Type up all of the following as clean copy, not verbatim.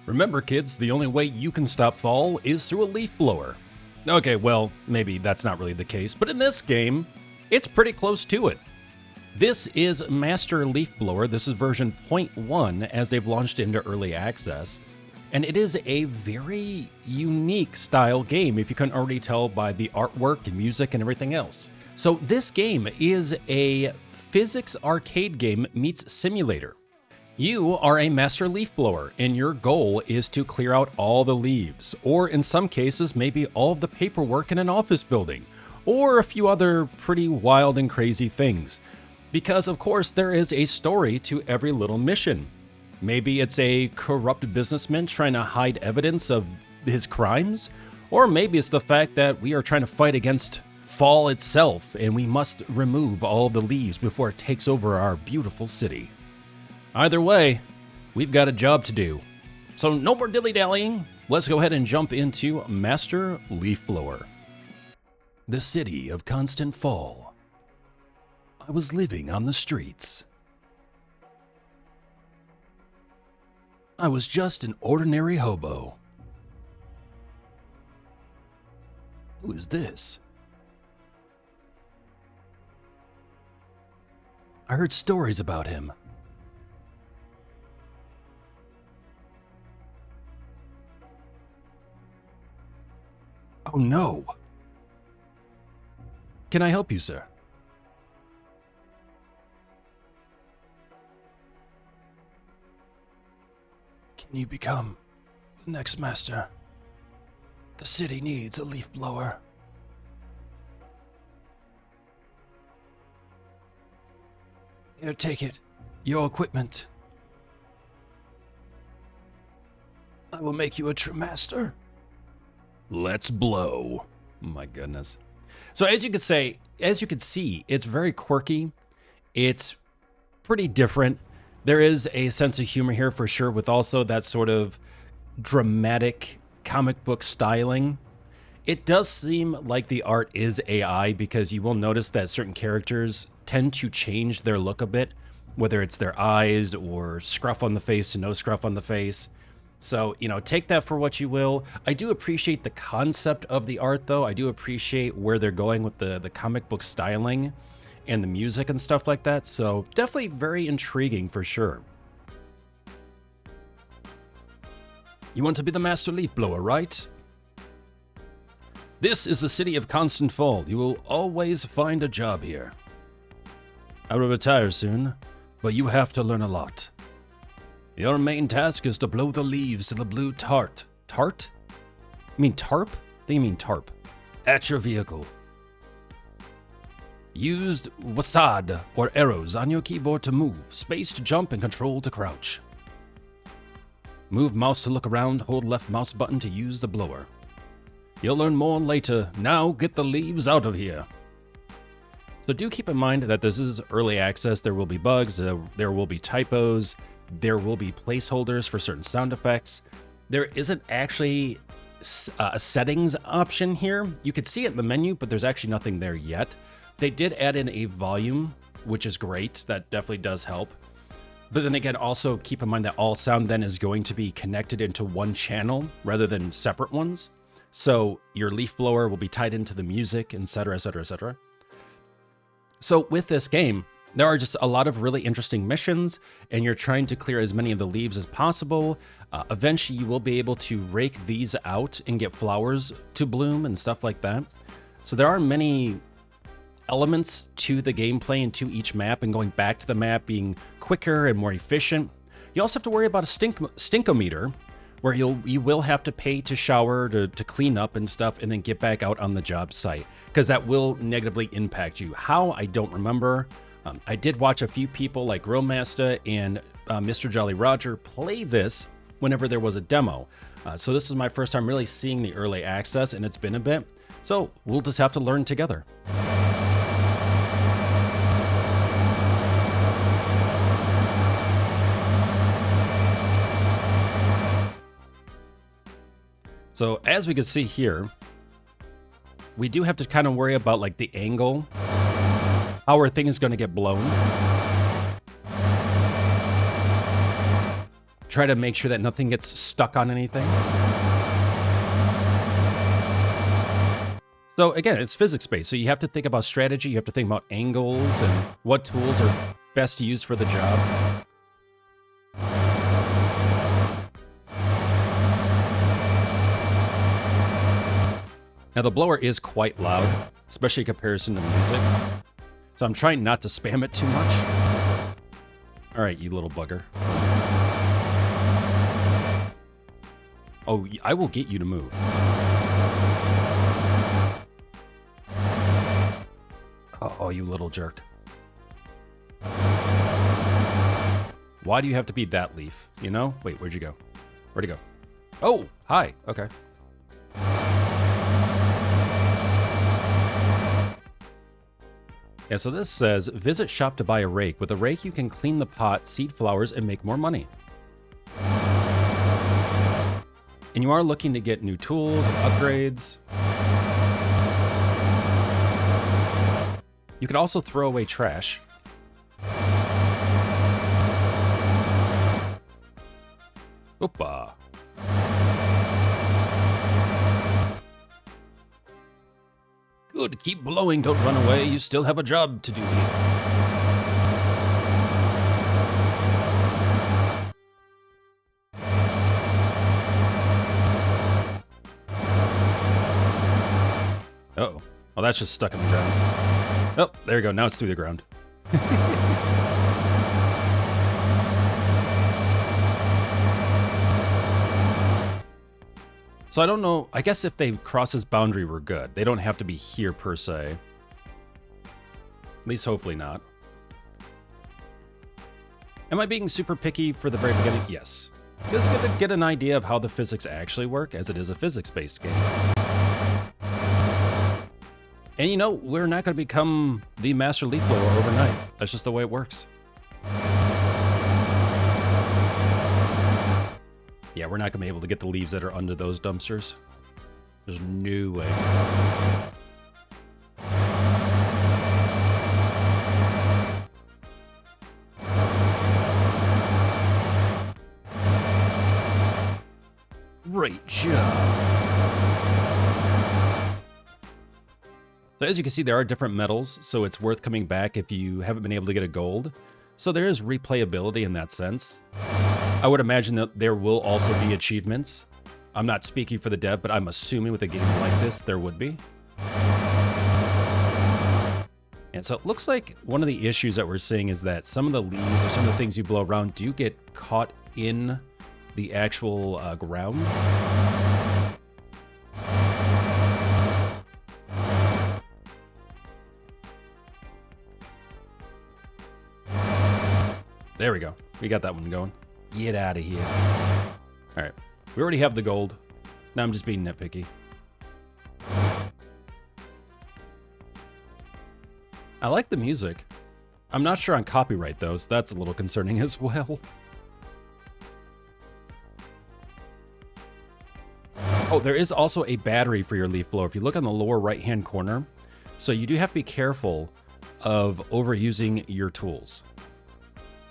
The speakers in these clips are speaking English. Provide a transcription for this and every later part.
Remember, kids, the only way you can stop fall is through a leaf blower. Okay, well, maybe that's not really the case, but in this game, it's pretty close to it. This is Master Leaf Blower. This is version 0.1 as they've launched into early access. And it is a very unique style game, if you couldn't already tell by the artwork and music and everything else. So this game is a physics arcade game meets simulator. You are a master leaf blower, and your goal is to clear out all the leaves, or in some cases, maybe all of the paperwork in an office building, or a few other pretty wild and crazy things. Because of course, there is a story to every little mission. Maybe it's a corrupt businessman trying to hide evidence of his crimes, or maybe it's the fact that we are trying to fight against fall itself, and we must remove all the leaves before it takes over our beautiful city. Either way, we've got a job to do. So no more dilly-dallying, let's go ahead and jump into Master Leaf Blower. The city of Constant Fall. I was living on the streets. I was just an ordinary hobo. Who is this? I heard stories about him. Oh no. Can I help you, sir? Can you become the next master? The city needs a leaf blower. Here, take it. Your equipment. I will make you a true master. Let's blow. My goodness. So as you can see, it's very quirky. It's pretty different. There is a sense of humor here for sure, with also that sort of dramatic comic book styling. It does seem like the art is AI, because you will notice that certain characters tend to change their look a bit, whether it's their eyes or scruff on the face to no scruff on the face. So, take that for what you will. I do appreciate the concept of the art, though. I do appreciate where they're going with the comic book styling and the music and stuff like that. So, definitely very intriguing for sure. You want to be the Master Leaf Blower, right? This is the city of Constant Fall. You will always find a job here. I will retire soon, but you have to learn a lot. Your main task is to blow the leaves to the blue tart. Tart? You mean tarp? I think you mean tarp. At your vehicle. Used WASD or arrows on your keyboard to move, space to jump, and control to crouch. Move mouse to look around, hold left mouse button to use the blower. You'll learn more later. Now get the leaves out of here. So do keep in mind that this is early access. There will be bugs, there will be typos, there will be placeholders for certain sound effects. There isn't actually a settings option here. You could see it in the menu, but there's actually nothing there yet. They did add in a volume, which is great. That definitely does help. But then again, also keep in mind that all sound then is going to be connected into one channel rather than separate ones. So your leaf blower will be tied into the music, etc., etc., etc. So with this game, there are just a lot of really interesting missions, and you're trying to clear as many of the leaves as possible. Eventually, you will be able to rake these out and get flowers to bloom and stuff like that. So there are many elements to the gameplay and to each map, and going back to the map being quicker and more efficient. You also have to worry about a stinkometer, where you will have to pay to shower, to clean up and stuff, and then get back out on the job site, because that will negatively impact you. How, I don't remember. I did watch a few people like Grillmaster and Mr. Jolly Roger play this whenever there was a demo. So this is my first time really seeing the early access, and it's been a bit. So we'll just have to learn together. So as we can see here, we do have to kind of worry about like the angle, how our thing is going to get blown. try to make sure that nothing gets stuck on anything. So again, it's physics-based, so you have to think about strategy, you have to think about angles and what tools are best to use for the job. Now the blower is quite loud, especially in comparison to the music, so I'm trying not to spam it too much. Alright, you little bugger. Oh, I will get you to move. Oh, you little jerk. Why do you have to be that leaf, you know? Wait, where'd you go? Where'd he go? Oh, hi. Okay. Yeah, so this says, visit shop to buy a rake. With a rake, you can clean the pot, seed flowers, and make more money. And you are looking to get new tools and upgrades. You could also throw away trash. Opa. Good, keep blowing, don't run away. You still have a job to do here. Uh-oh. Oh, that's just stuck in the ground. Oh, there you go. Now it's through the ground. So I don't know. I guess if they cross this boundary, we're good. They don't have to be here per se. At least hopefully not. Am I being super picky for the very beginning? Yes. This is going to get an idea of how the physics actually work, as it is a physics-based game. And you know, we're not going to become the master leaf blower overnight. That's just the way it works. Yeah, we're not going to be able to get the leaves that are under those dumpsters. There's no way. Great job. So as you can see, there are different metals, so it's worth coming back if you haven't been able to get a gold. So there is replayability in that sense. I would imagine that there will also be achievements. I'm not speaking for the dev, but I'm assuming with a game like this, there would be. And so it looks like one of the issues that we're seeing is that some of the leaves or some of the things you blow around do get caught in the actual ground. There we go. We got that one going. Get out of here. All right. We already have the gold. Now I'm just being nitpicky. I like the music. I'm not sure on copyright, though, so that's a little concerning as well. Oh, there is also a battery for your leaf blower. If you look on the lower right-hand corner, so you do have to be careful of overusing your tools.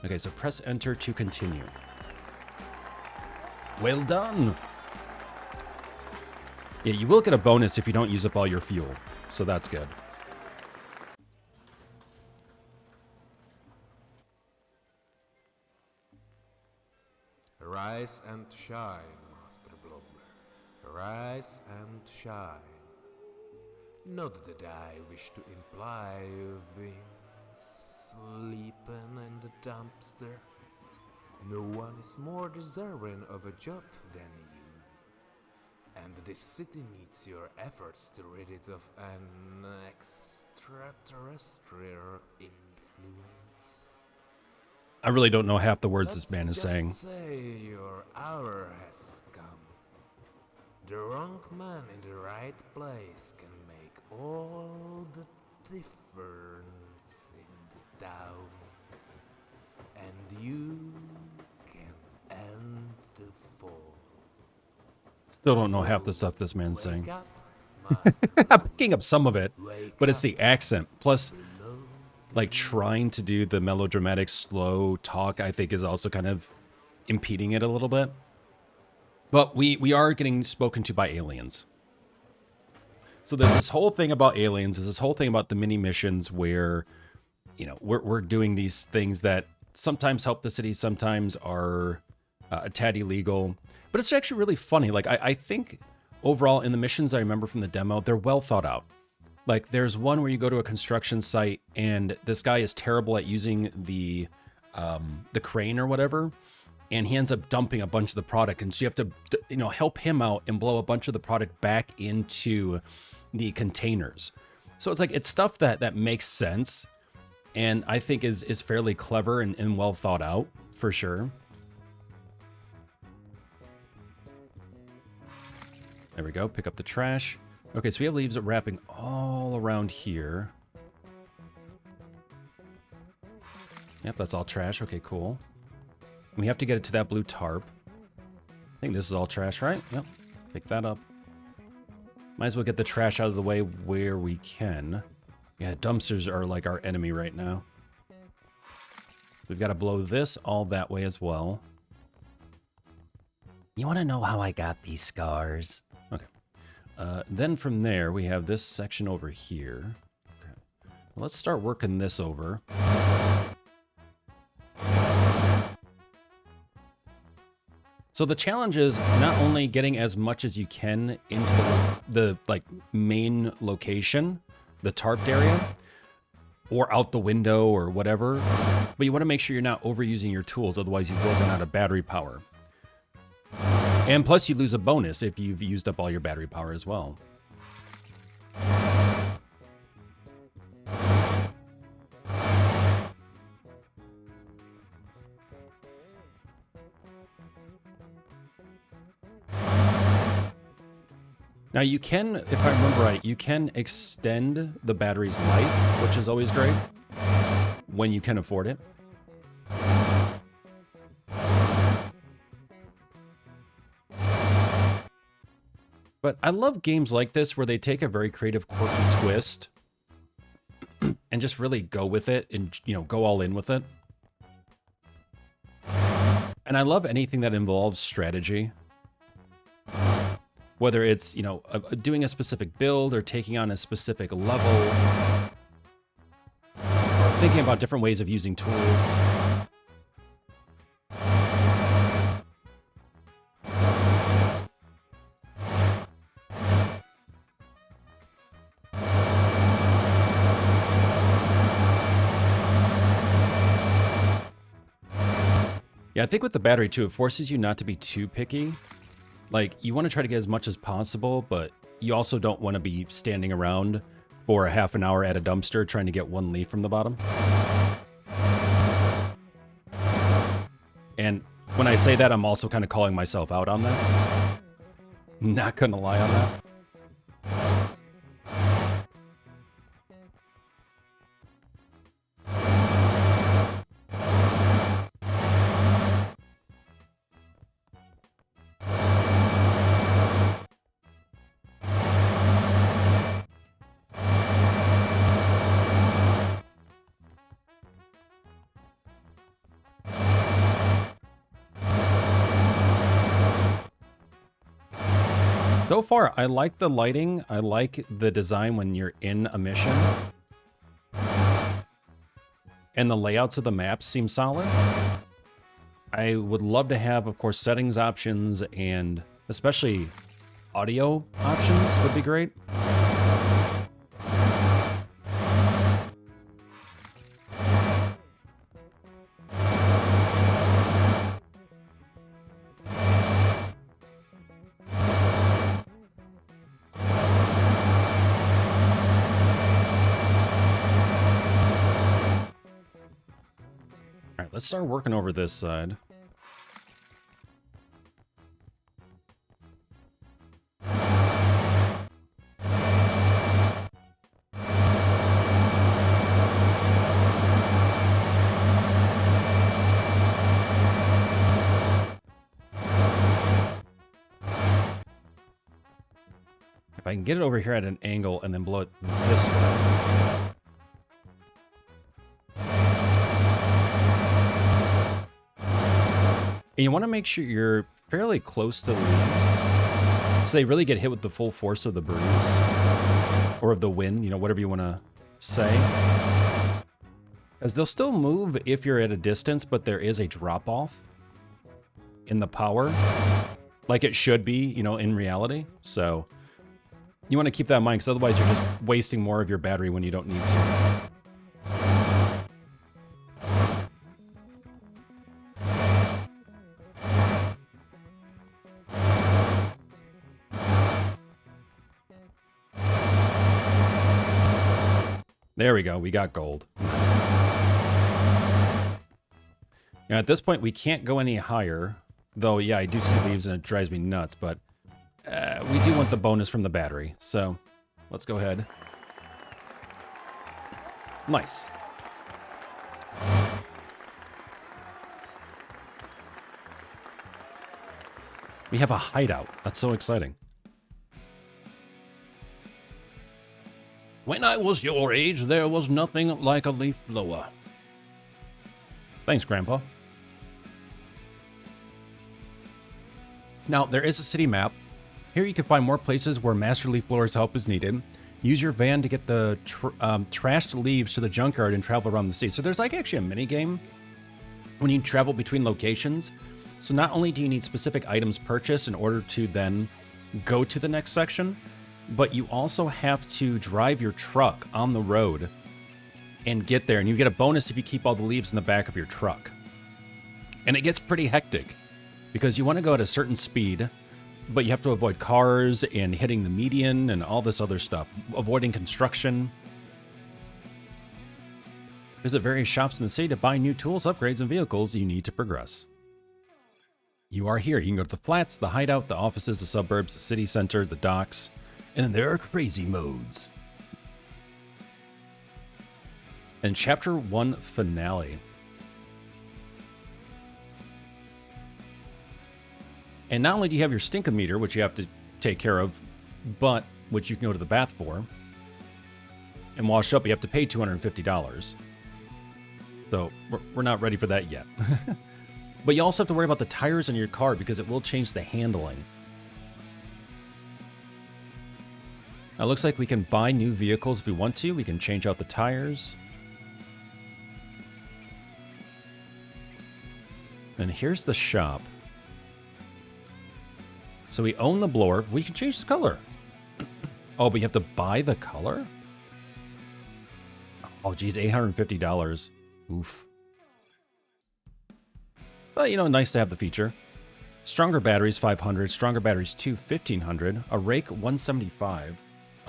Okay, so press enter to continue. Well done. Yeah, you will get a bonus if you don't use up all your fuel, so that's good. Arise and shine, Master Blower. Arise and shine. Not that I wish to imply you've been sleeping in the dumpster. No one is more deserving of a job than you. And this city needs your efforts to rid it of an extraterrestrial influence. I really don't know half the words this man is saying. Say your hour has come. The wrong man in the right place can make all the difference in the town. And you can end the fall. Still don't know half the stuff this man's saying. I'm picking up some of it, but it's the accent. Plus, like, trying to do the melodramatic, slow talk, I think is also kind of impeding it a little bit. But we are getting spoken to by aliens. So there's this whole thing about aliens. There's this whole thing about the mini missions where, you know, we're doing these things that sometimes help the city, sometimes are a tad illegal. But it's actually really funny. Like, I think overall in the missions I remember from the demo, they're well thought out. Like, there's one where you go to a construction site and this guy is terrible at using the crane or whatever. And he ends up dumping a bunch of the product. And so you have to, you know, help him out and blow a bunch of the product back into the containers. So it's like, it's stuff that makes sense. And I think is fairly clever and well thought out, for sure. There we go, pick up the trash. Okay, so we have leaves wrapping all around here. Yep, that's all trash, okay, cool. We have to get it to that blue tarp. I think this is all trash, right? Yep. Pick that up. Might as well get the trash out of the way where we can. Yeah, dumpsters are like our enemy right now. We've got to blow this all that way as well. You want to know how I got these scars? Okay. Then from there, we have this section over here. Okay. Well, let's start working this over. So the challenge is not only getting as much as you can into the like main location, the tarped area, or out the window or whatever, but you want to make sure you're not overusing your tools, otherwise you will run out of battery power. And plus you lose a bonus if you've used up all your battery power as well. Now you can, if I remember right, you can extend the battery's life, which is always great, when you can afford it. But I love games like this where they take a very creative, quirky twist and just really go with it and, you know, go all in with it. And I love anything that involves strategy. Whether it's, you know, doing a specific build or taking on a specific level, or thinking about different ways of using tools. Yeah, I think with the battery too, it forces you not to be too picky. Like, you want to try to get as much as possible, but you also don't want to be standing around for a half an hour at a dumpster trying to get one leaf from the bottom. And when I say that, I'm also kind of calling myself out on that. I'm not going to lie on that. So far, I like the lighting. I like the design when you're in a mission. And the layouts of the maps seem solid. I would love to have, of course, settings options and especially audio options would be great. Let's start working over this side. If I can get it over here at an angle and then blow it this way. And you want to make sure you're fairly close to the leaves, so they really get hit with the full force of the breeze. Or of the wind, you know, whatever you want to say. As they'll still move if you're at a distance, but there is a drop-off in the power. Like it should be, you know, in reality. So you want to keep that in mind, because otherwise you're just wasting more of your battery when you don't need to. There we go. We got gold. Nice. Now, at this point, we can't go any higher. Though, yeah, I do see leaves and it drives me nuts. But we do want the bonus from the battery. So, let's go ahead. Nice. We have a hideout. That's so exciting. When I was your age, there was nothing like a leaf blower. Thanks, Grandpa. Now, there is a city map. Here you can find more places where Master Leaf Blower's help is needed. Use your van to get the trashed leaves to the junkyard and travel around the city. So there's like actually a mini game when you travel between locations. So not only do you need specific items purchased in order to then go to the next section, but you also have to drive your truck on the road and get there. And you get a bonus if you keep all the leaves in the back of your truck. And it gets pretty hectic because you want to go at a certain speed, but you have to avoid cars and hitting the median and all this other stuff, avoiding construction. Visit various shops in the city to buy new tools, upgrades, and vehicles you need to progress. You are here. You can go to the flats, the hideout, the offices, the suburbs, the city center, the docks. And then there are crazy modes. And Chapter 1 Finale. And not only do you have your stinking meter, which you have to take care of, but which you can go to the bath for, and wash up, you have to pay $250. So we're not ready for that yet. But you also have to worry about the tires on your car because it will change the handling. Now, it looks like we can buy new vehicles if we want to. We can change out the tires. And here's the shop. So we own the blower. We can change the color. Oh, but you have to buy the color? Oh, geez, $850. Oof. But, you know, nice to have the feature. Stronger batteries, 500. Stronger batteries, 1,500. A rake, 175.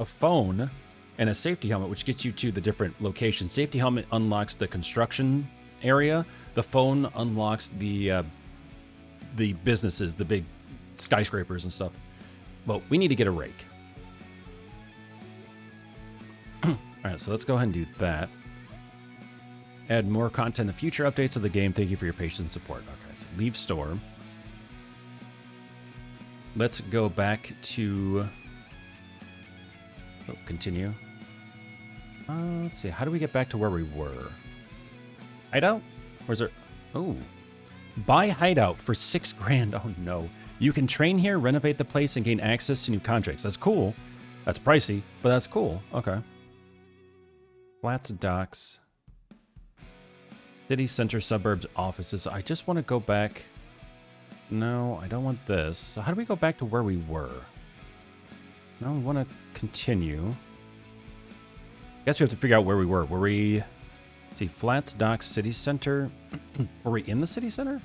A phone, and a safety helmet, which gets you to the different locations. Safety helmet unlocks the construction area. The phone unlocks the businesses, the big skyscrapers and stuff. Well, we need to get a rake. All right, so let's go ahead and do that. Add more content in the future updates of the game. Thank you for your patience and support. Okay, so leave store. Let's go back to... Oh, continue. Let's see. How do we get back to where we were? Hideout? Or is there... Oh. Buy Hideout for $6,000. Oh, no. You can train here, renovate the place, and gain access to new contracts. That's cool. That's pricey, but that's cool. Okay. Flats, docks. City center, suburbs, offices. I just want to go back. No, I don't want this. So how do we go back to where we were? Now we want to continue. I guess we have to figure out where we were. Were we... Let's see, flats, docks, city center. Were we in the city center?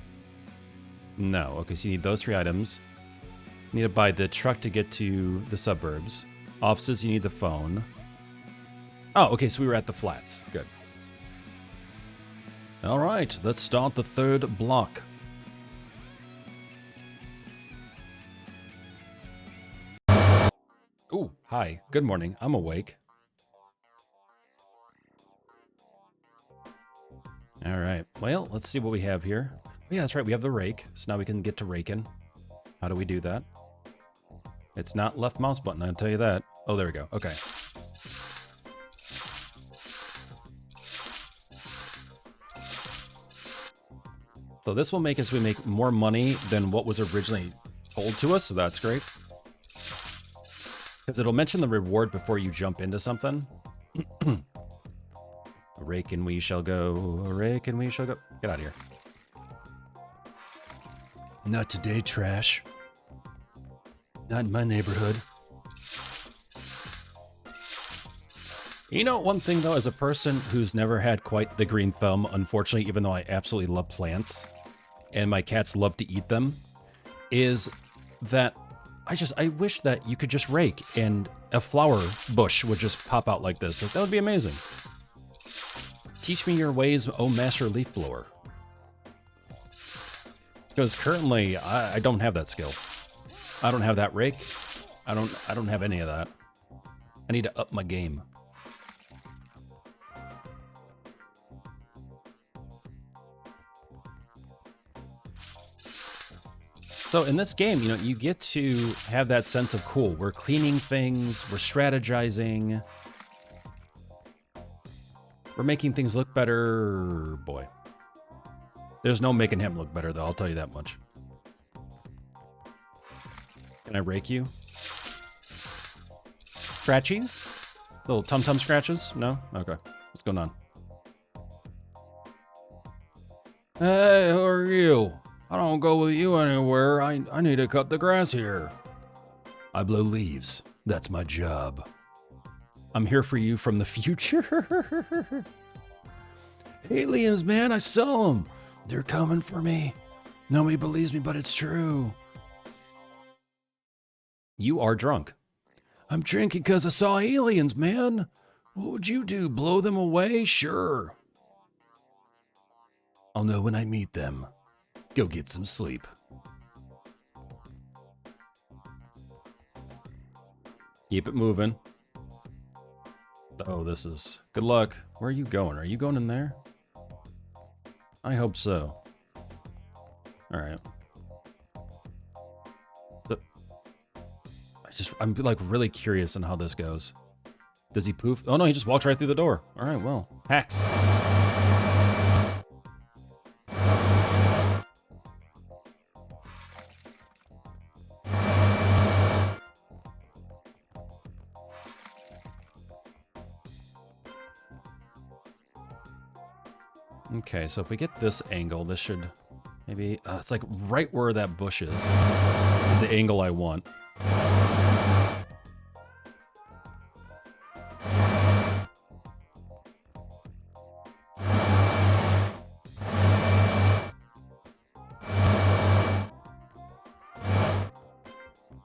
No. Okay, so you need those 3 items. You need to buy the truck to get to the suburbs. Offices, you need the phone. Oh, okay, so we were at the flats. Good. All right, let's start the 3rd block. Ooh, hi. Good morning. I'm awake. All right. Well, let's see what we have here. Oh, yeah, that's right. We have the rake. So now we can get to raking. How do we do that? It's not left mouse button, I'll tell you that. Oh, there we go. Okay. So this will make us make more money than what was originally told to us, so that's great. Because it'll mention the reward before you jump into something. A rake and we shall go. A rake and we shall go. Get out of here. Not today, trash. Not in my neighborhood. You know, one thing though, as a person who's never had quite the green thumb, unfortunately, even though I absolutely love plants, and my cats love to eat them, is that I wish that you could just rake and a flower bush would just pop out like this. Like, that would be amazing. Teach me your ways, oh master leaf blower. Because currently, I don't have that skill. I don't have that rake. I don't have any of that. I need to up my game. So in this game, you know, you get to have that sense of cool. We're cleaning things, we're strategizing. We're making things look better. Boy. There's no making him look better, though, I'll tell you that much. Can I rake you? Scratchies? Little tum-tum scratches? No? Okay. What's going on? Hey, who are you? I don't go with you anywhere. I need to cut the grass here. I blow leaves. That's my job. I'm here for you from the future. Aliens, man, I saw them. They're coming for me. Nobody believes me, but it's true. You are drunk. I'm drinking because I saw aliens, man. What would you do? Blow them away? Sure. I'll know when I meet them. Go get some sleep. Keep it moving. Oh, this is... Good luck. Where are you going? Are you going in there? I hope so. Alright. I'm like really curious on how this goes. Does he poof? Oh no, he just walks right through the door. Alright, well. Hacks. Okay, so if we get this angle, this should maybe... it's like right where that bush is the angle I want.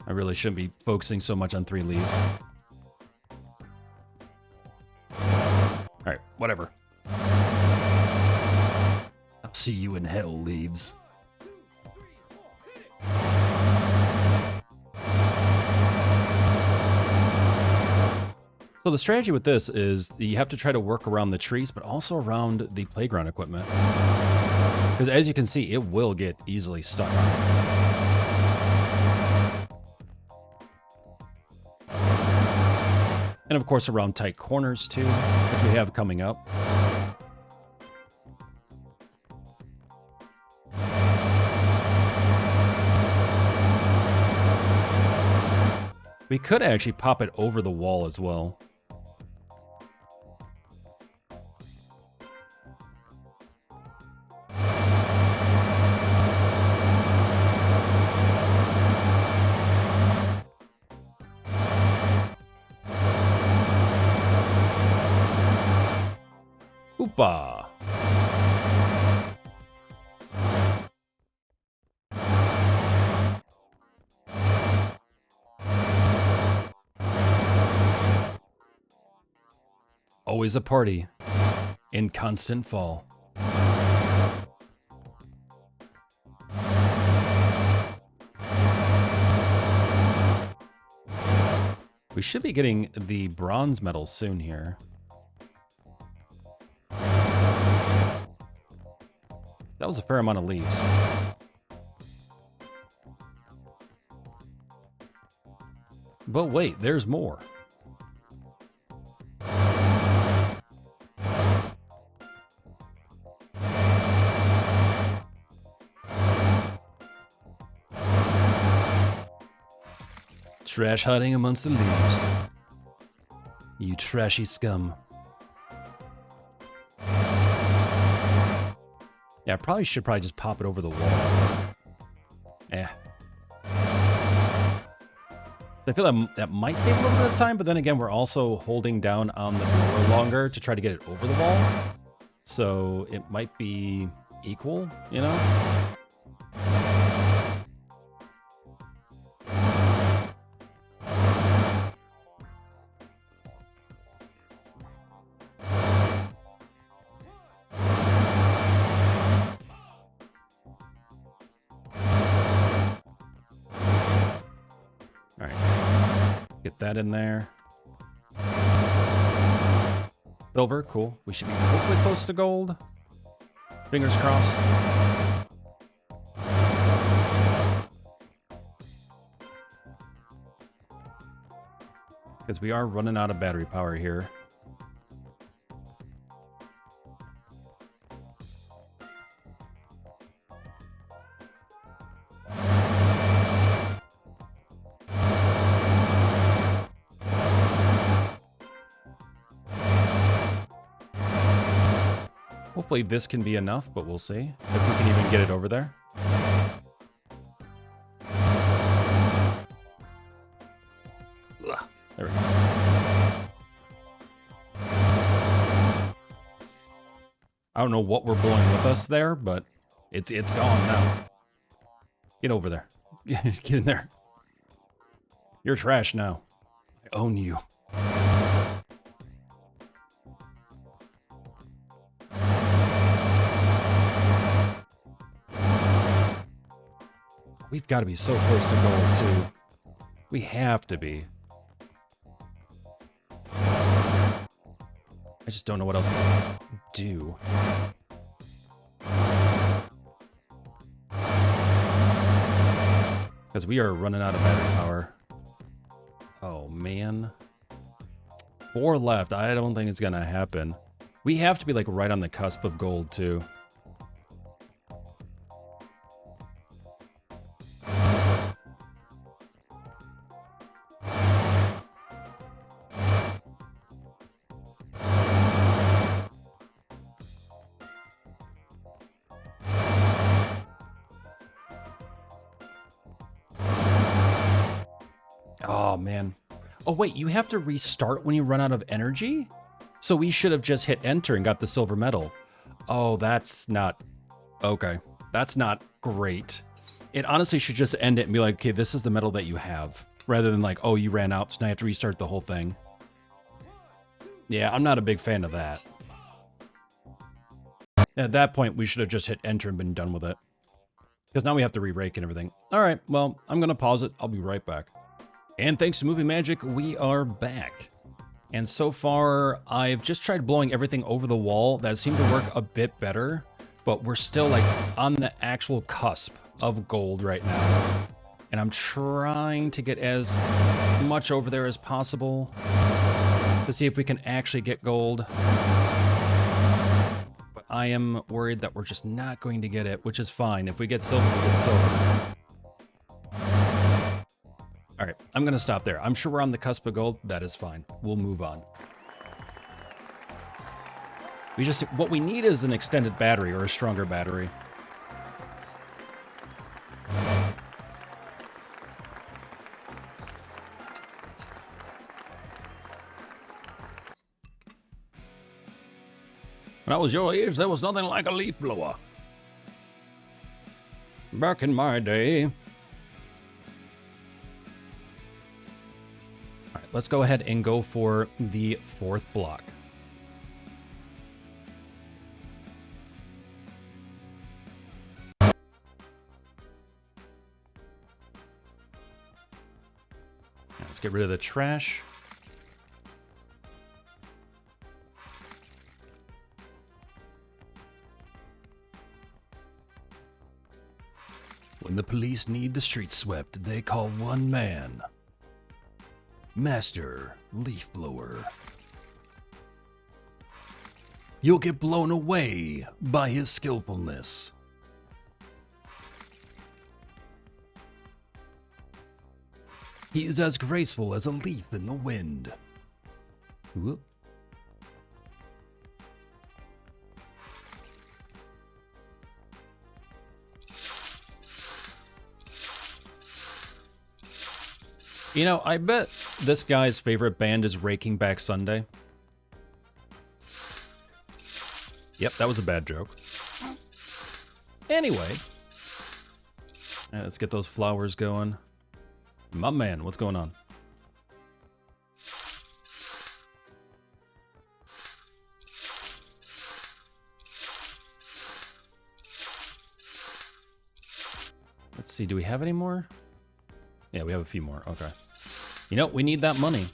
I really shouldn't be focusing so much on 3 leaves. Alright, whatever. I'll see you in hell, leaves. So the strategy with this is you have to try to work around the trees, but also around the playground equipment. Because as you can see, it will get easily stuck. And of course around tight corners too, which we have coming up. We could actually pop it over the wall as well. Oopa! Always a party in constant fall. We should be getting the bronze medal soon here. That was a fair amount of leaves. But wait, there's more. Trash hiding amongst the leaves. You trashy scum. Yeah, I probably should just pop it over the wall. Eh. So I feel that might save a little bit of time, but then again, we're also holding down on the blower longer to try to get it over the wall. So it might be equal, you know? That in there. Silver, cool. We should be hopefully close to gold. Fingers crossed. Because we are running out of battery power here. Hopefully this can be enough, but we'll see if we can even get it over there. Ugh, there we go. I don't know what we're blowing with us there, but it's gone now. Get over there. Get in there. You're trash now. I own you. We've got to be so close to gold, too. We have to be. I just don't know what else to do. Because we are running out of battery power. Oh, man. 4 left. I don't think it's going to happen. We have to be, like, right on the cusp of gold, too. Oh, man. Oh, wait, you have to restart when you run out of energy? So we should have just hit enter and got the silver medal. Oh, that's not... Okay. That's not great. It honestly should just end it and be like, okay, this is the medal that you have. Rather than like, oh, you ran out, so now you have to restart the whole thing. Yeah, I'm not a big fan of that. At that point, we should have just hit enter and been done with it. Because now we have to re-rake and everything. All right, well, I'm going to pause it. I'll be right back. And thanks to Movie Magic, we are back. And so far, I've just tried blowing everything over the wall. That seemed to work a bit better, but we're still like on the actual cusp of gold right now. And I'm trying to get as much over there as possible to see if we can actually get gold. But I am worried that we're just not going to get it, which is fine. If we get silver, we get silver. All right, I'm going to stop there. I'm sure we're on the cusp of gold. That is fine. We'll move on. What we need is an extended battery or a stronger battery. When I was your age, there was nothing like a leaf blower. Back in my day. Let's go ahead and go for the 4th block. Let's get rid of the trash. When the police need the streets swept, they call one man. Master Leaf Blower. You'll get blown away by his skillfulness. He is as graceful as a leaf in the wind. Whoop. You know, I bet this guy's favorite band is Raking Back Sunday. Yep, that was a bad joke. Anyway. Let's get those flowers going. My man, what's going on? Let's see, do we have any more? Yeah, we have a few more. Okay. You know, we need that money.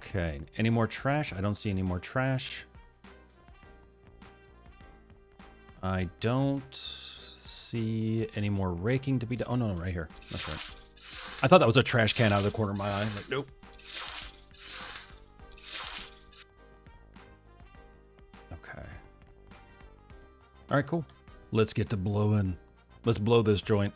Okay, any more trash? I don't see any more trash. I don't see any more raking to be done. Oh, no, right here. That's right. I thought that was a trash can out of the corner of my eye. Like, nope. Okay. All right, cool. Let's get to blowing. Let's blow this joint.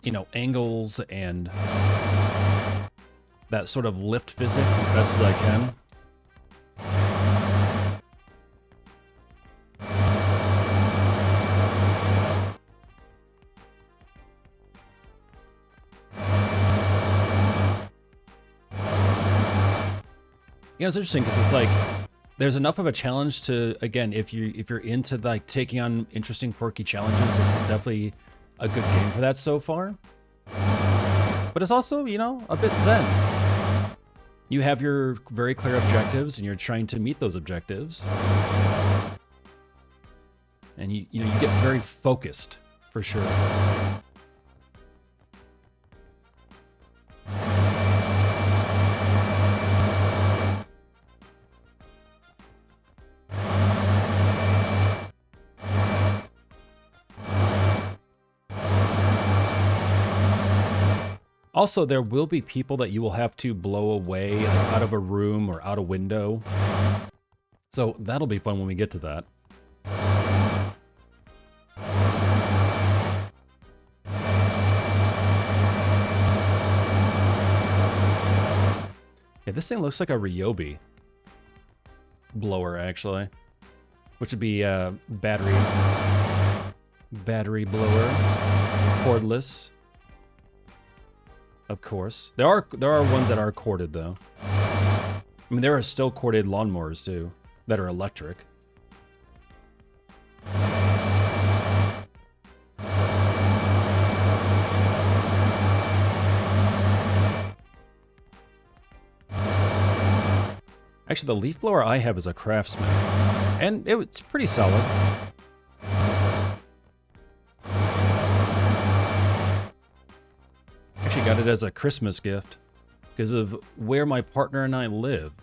You know, angles and that sort of lift physics as best as I can. You know, it's interesting because it's like there's enough of a challenge to, again, if you're into like taking on interesting quirky challenges, this is definitely a good game for that so far. But it's also, you know, a bit zen. You have your very clear objectives and you're trying to meet those objectives. And you know, you get very focused for sure. Also, there will be people that you will have to blow away out of a room or out a window. So that'll be fun when we get to that. Yeah, this thing looks like a Ryobi blower, actually. Which would be a battery blower, cordless. Of course. There are ones that are corded, though. I mean, there are still corded lawnmowers, too, that are electric. Actually, the leaf blower I have is a Craftsman, and it's pretty solid. Actually got it as a Christmas gift because of where my partner and I live.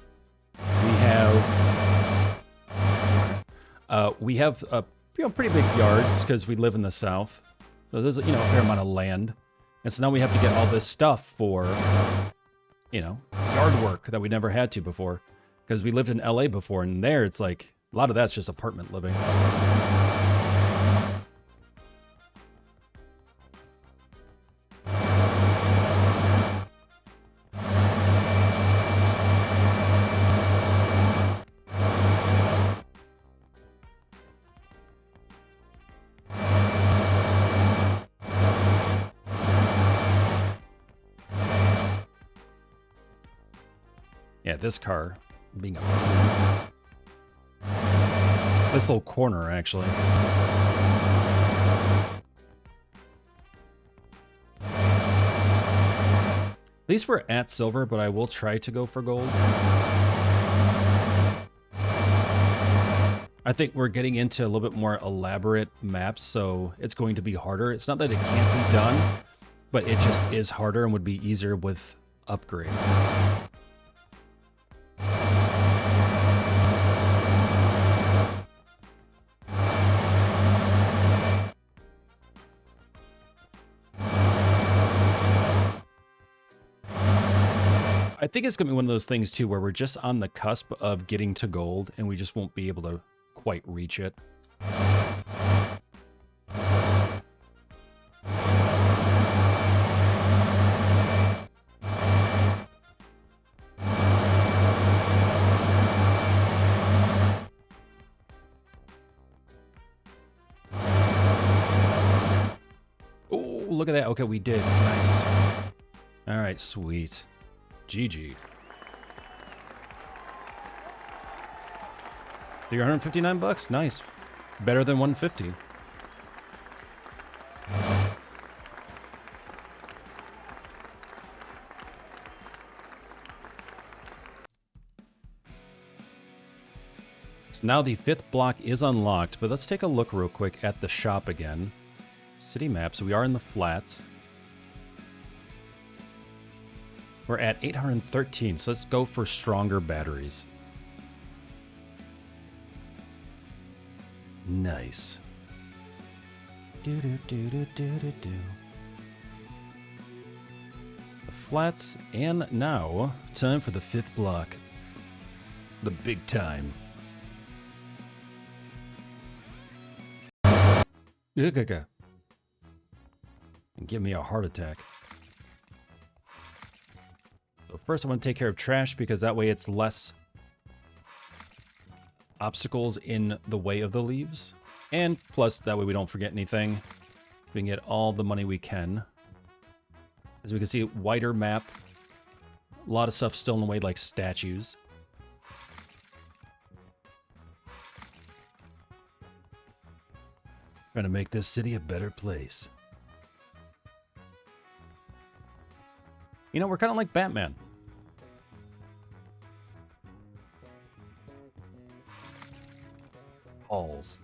We have pretty big yards because we live in the south. So there's a fair amount of land, and so now we have to get all this stuff for yard work that we never had to before because we lived in LA before, and there it's like a lot of that's just apartment living. Yeah, this car being a... This little corner, actually. At least we're at silver, but I will try to go for gold. I think we're getting into a little bit more elaborate maps, so it's going to be harder. It's not that it can't be done, but it just is harder and would be easier with upgrades. I think it's going to be one of those things, too, where we're just on the cusp of getting to gold, and we just won't be able to quite reach it. Oh, look at that. Okay, we did. Nice. All right, sweet. GG. 359 bucks. Nice. Better than 150. So now the 5th block is unlocked, but let's take a look real quick at the shop again. City map. So we are in the flats. We're at 813, so let's go for stronger batteries. Nice. The flats, and now, time for the 5th block. The big time. And give me a heart attack. So first I want to take care of trash because that way it's less obstacles in the way of the leaves. And plus that way we don't forget anything. We can get all the money we can. As we can see, wider map. A lot of stuff still in the way, like statues. Trying to make this city a better place. You know, we're kind of like Batman. Halls.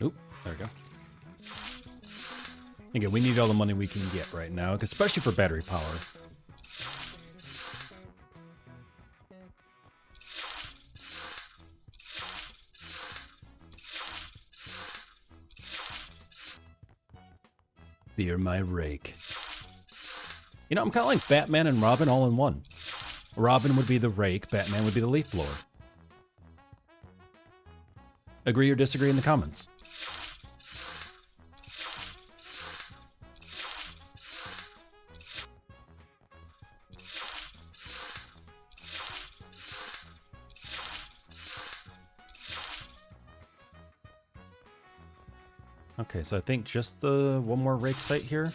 Oop, there we go. Again, we need all the money we can get right now, especially for battery power. Fear my rake. You know, I'm kind of like Batman and Robin all in one. Robin would be the rake, Batman would be the leaf blower. Agree or disagree in the comments. Okay, so I think just the one more rake site here.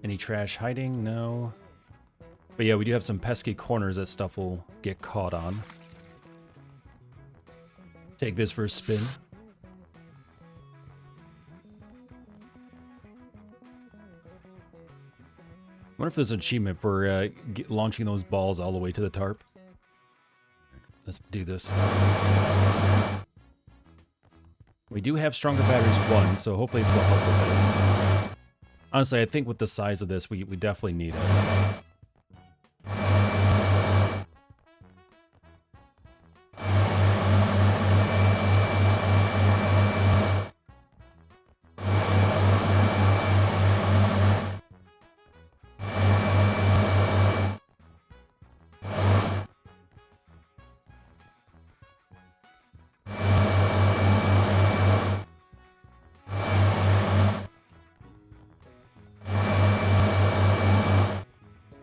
Any trash hiding? No. But yeah, we do have some pesky corners that stuff will get caught on. Take this for a spin. I wonder if there's an achievement for launching those balls all the way to the tarp. Let's do this. We do have stronger batteries 1, so hopefully this will help with this. Honestly, I think with the size of this, we definitely need it.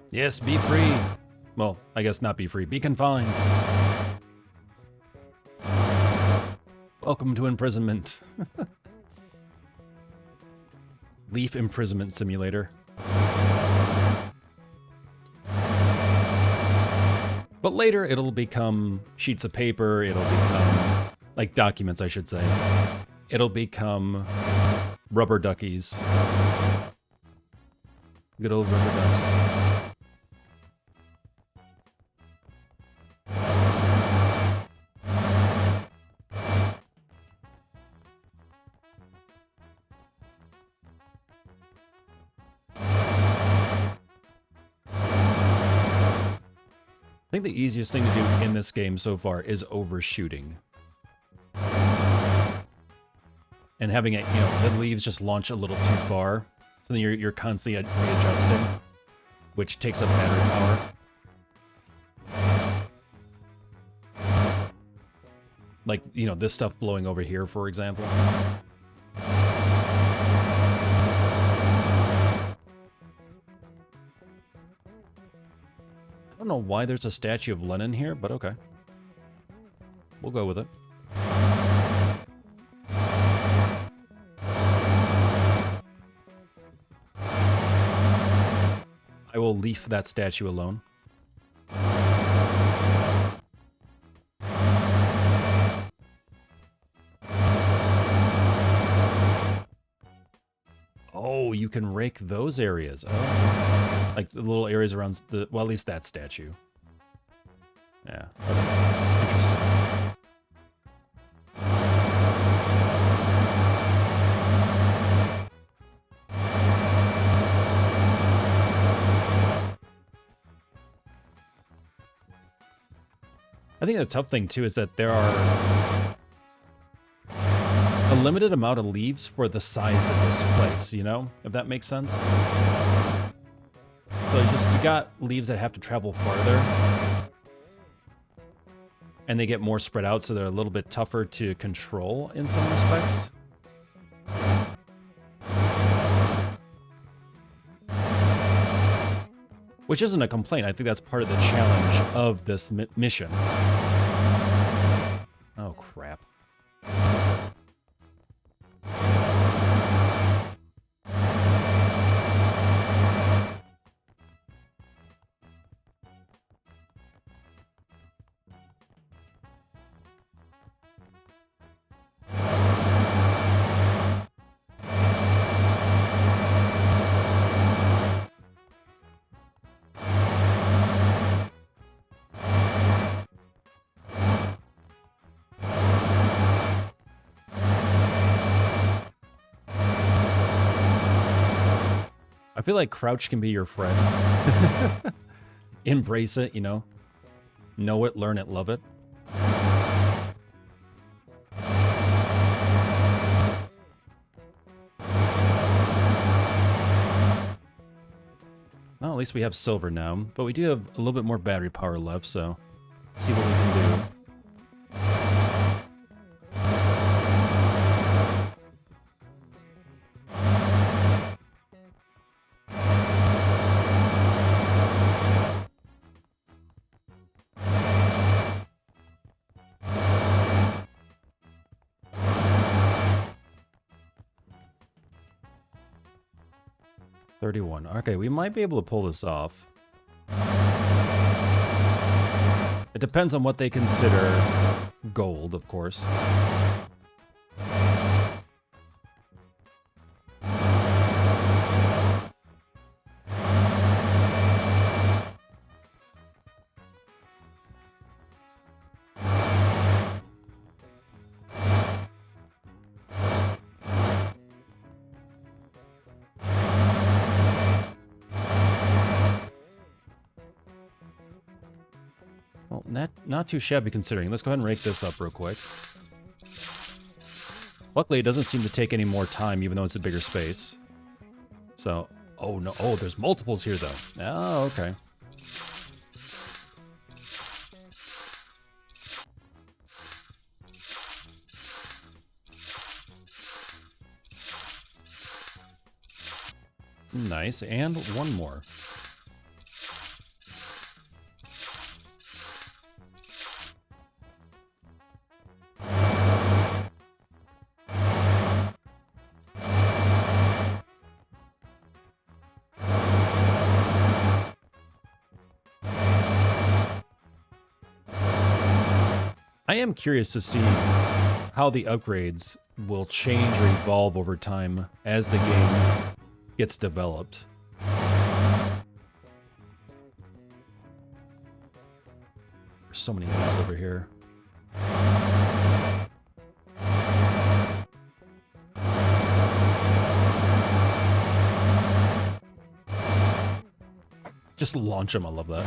Yes, be free. Well, I guess not be free. Be confined. Welcome to imprisonment. Leaf imprisonment simulator. But later it'll become sheets of paper, it'll become, like documents I should say. It'll become rubber duckies. Good old rubber ducks. I think the easiest thing to do in this game so far is overshooting. And having it, you know, the leaves just launch a little too far. So then you're constantly readjusting, which takes up battery power. Like, you know, this stuff blowing over here, for example. I don't know why there's a statue of Lenin here, but okay. We'll go with it. I will leave that statue alone. Oh, you can rake those areas. Oh. Like the little areas around the, well, at least that statue. Yeah. Okay. Interesting. I think the tough thing too is that there are a limited amount of leaves for the size of this place, you know? If that makes sense. So you got leaves that have to travel farther. And they get more spread out, so they're a little bit tougher to control in some respects. Which isn't a complaint. I think that's part of the challenge of this mission. Oh, crap. I feel like crouch can be your friend. Embrace it, you know? Know it, learn it, love it. Well, at least we have silver now, but we do have a little bit more battery power left, so let's see what we can do. Okay, we might be able to pull this off. It depends on what they consider gold, of course. Well, not too shabby considering. Let's go ahead and rake this up real quick. Luckily, it doesn't seem to take any more time, even though it's a bigger space. So, oh no, oh, there's multiples here though. Oh, okay. Nice, and one more. I am curious to see how the upgrades will change or evolve over time as the game gets developed. There's so many guys over here. Just launch them. I love that.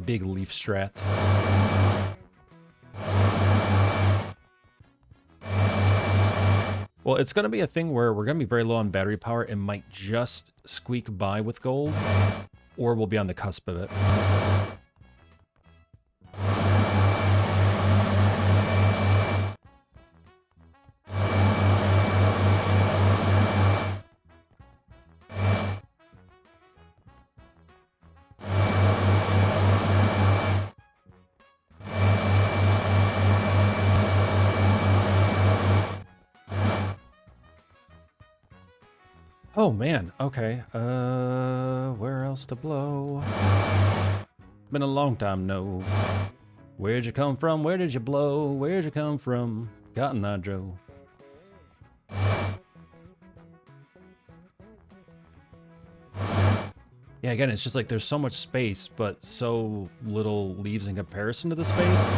Big leaf strats. Well, it's going to be a thing where we're going to be very low on battery power and might just squeak by with gold, or we'll be on the cusp of it. Oh man, okay. Where else to blow? Been a long time, no. Where'd you come from? Where did you blow? Where'd you come from? Cotton Eye Joe. Yeah, again, it's just like there's so much space, but so little leaves in comparison to the space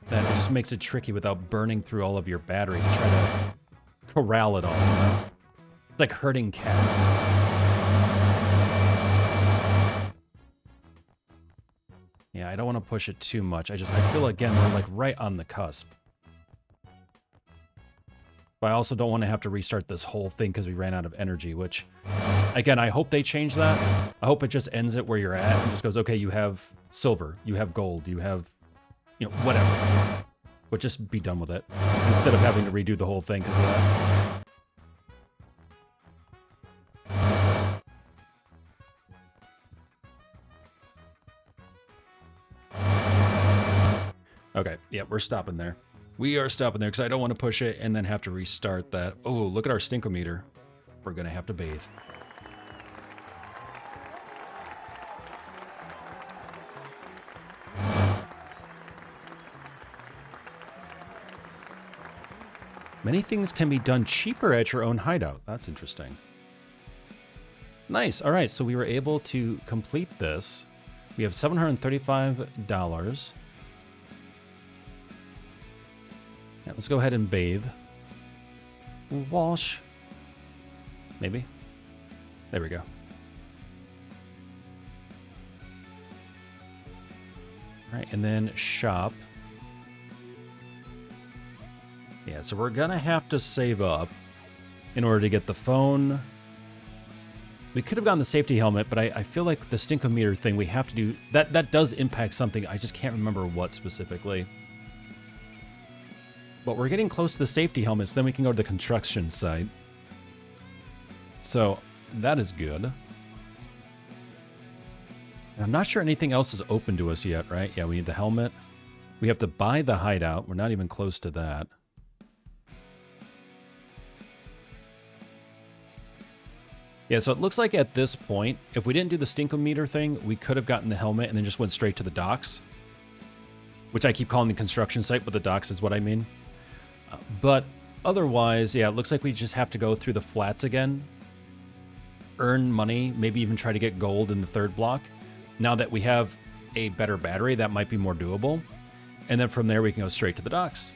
that it just makes it tricky without burning through all of your battery to try to corral it all, you know? It's like herding cats. Yeah, I don't want to push it too much. I feel, again, we're like right on the cusp. But I also don't want to have to restart this whole thing because we ran out of energy, which, again, I hope they change that. I hope it just ends it where you're at and just goes, okay, you have silver, you have gold, you have, you know, whatever. But just be done with it instead of having to redo the whole thing because of that. Okay, yeah, we're stopping there. We are stopping there because I don't want to push it and then have to restart that. Oh, look at our stinkometer. We're going to have to bathe. Many things can be done cheaper at your own hideout. That's interesting. Nice. All right, so we were able to complete this. We have $735. Yeah, let's go ahead and bathe. Wash. Maybe. There we go. All right, and then shop. Yeah, so we're gonna have to save up in order to get the phone. We could have gotten the safety helmet, but I feel like the stinkometer thing we have to do, that does impact something. I just can't remember what specifically. But we're getting close to the safety helmets, then we can go to the construction site. So that is good. And I'm not sure anything else is open to us yet, right? Yeah, we need the helmet. We have to buy the hideout. We're not even close to that. Yeah, so it looks like at this point, if we didn't do the stinkometer thing, we could have gotten the helmet and then just went straight to the docks. Which I keep calling the construction site, but the docks is what I mean. But otherwise, yeah, it looks like we just have to go through the flats again. Earn money, maybe even try to get gold in the third block. Now that we have a better battery, that might be more doable. And then from there, we can go straight to the docks.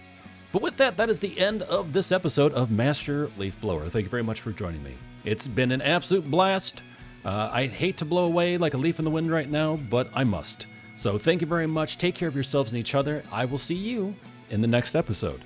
But with that, that is the end of this episode of Master Leaf Blower. Thank you very much for joining me. It's been an absolute blast. I'd hate to blow away like a leaf in the wind right now, but I must. So thank you very much. Take care of yourselves and each other. I will see you in the next episode.